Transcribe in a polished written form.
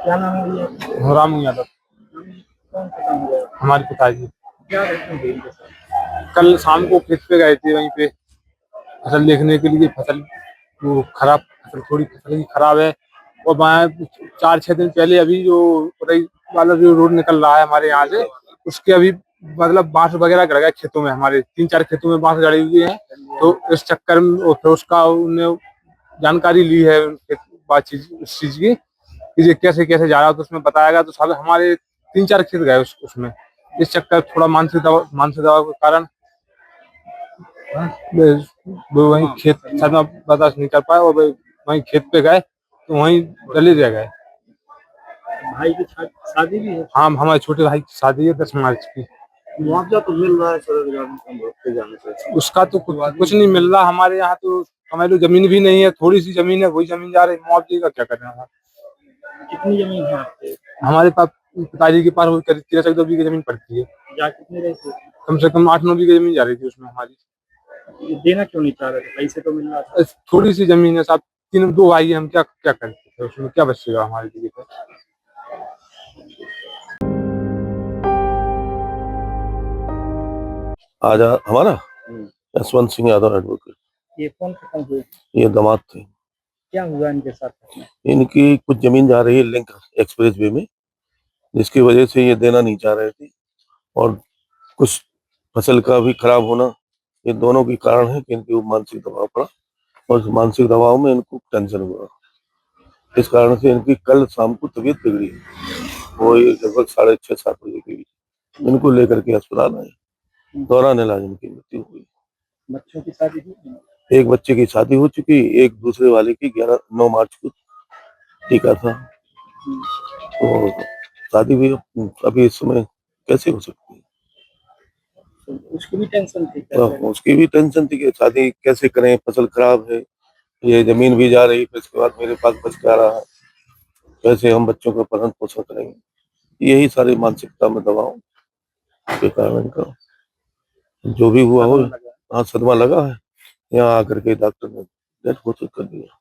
क्या नाम है भैया? राम यादव। कौन खत्म हो गया? हमारे पिताजी क्या घटना हुई इनके साथ? कल शाम को खेत पे गए थे, वहीं पे फसल देखने के लिए। फसल वो खराब, फसल थोड़ी फसल की खराब है। और वहाँ 4-6 दिन पहले अभी जो उरई वाला जो रोड निकल रहा है हमारे यहाँ से, उसके अभी मतलब बांस वगैरह गड़ गए खेतों में। हमारे 3-4 खेतों में बांस गड़े हुए हैं। तो इस चक्कर में और फिर उसका उन्हें जानकारी ली है उनके बातचीत इस चीज की कि ये कैसे कैसे जा रहा है। तो उसमें बताया गया, तो सब हमारे 3-4 खेत गए उसमें। इस चक्कर थोड़ा मानसिक दबाव के कारण वो वहीं खेत शायद में बर्दाश्त नहीं कर पाए और वहीं खेत पे गए तो वहीं डले रह गए। भाई की शादी भी है? हाँ, हमारे छोटे भाई की शादी है 10 मार्च की। मुआवजा तो मिल रहा है सर जाने से? उसका तो कुछ नहीं मिल रहा हमारे यहाँ। तो हमारे जमीन भी नहीं है, थोड़ी सी जमीन है, वही जमीन जा रही है। मुआवजे का क्या करना है? कितनी जमीन है आपके? हमारे पास पिताजी के पास वही करीब 13-14 बीघे जमीन पड़ती है। जा कितने रहे थे? कम से कम 8-9 बीघे जमीन जा रही थी उसमें हमारी। ये देना क्यों नहीं चाह रहे थे? पैसे तो मिल रहा था। थोड़ी सी जमीन है साहब, 2 भाई हैं, हम क्या क्या करते थे उसमें, क्या बचेगा हमारे लिए? आज हमारा यशवंत सिंह यादव एडवोकेट। ये कौन खत्म हुए? ये दामाद थे। क्या हुआ इनके साथ? इनकी कुछ जमीन जा रही है लिंक एक्सप्रेस वे में, जिसकी वजह से ये देना नहीं चाह रहे थे। और कुछ फसल का भी खराब होना, ये दोनों के कारण है कि इनके ऊपर मानसिक दबाव पड़ा। और इस मानसिक दबाव में इनको टेंशन हुआ। इस कारण से इनकी कल शाम को तबीयत बिगड़ी। वो लगभग 6:30-7 बजे के बीच इनको लेकर के अस्पताल आए। दौरान इलाज इनकी मृत्यु हुई। बच्चों की शादी हुई? एक बच्चे की शादी हो चुकी, एक दूसरे वाले की 9 मार्च को टीका था। तो शादी भी अभी इस समय कैसे हो सकती है? तो उसकी भी टेंशन थी? तो उसकी भी टेंशन थी कि शादी कैसे करें, फसल खराब है, ये जमीन भी जा रही, फिर इसके बाद मेरे पास बच क्या रहा है, कैसे हम बच्चों का पालन पोषण करेंगे। यही सारी मानसिकता में दबाव के कारण इनका जो भी हुआ हो। हाँ, सदमा लगा है। यहाँ आकर के डॉक्टर ने डेथ घोषित कर दिया।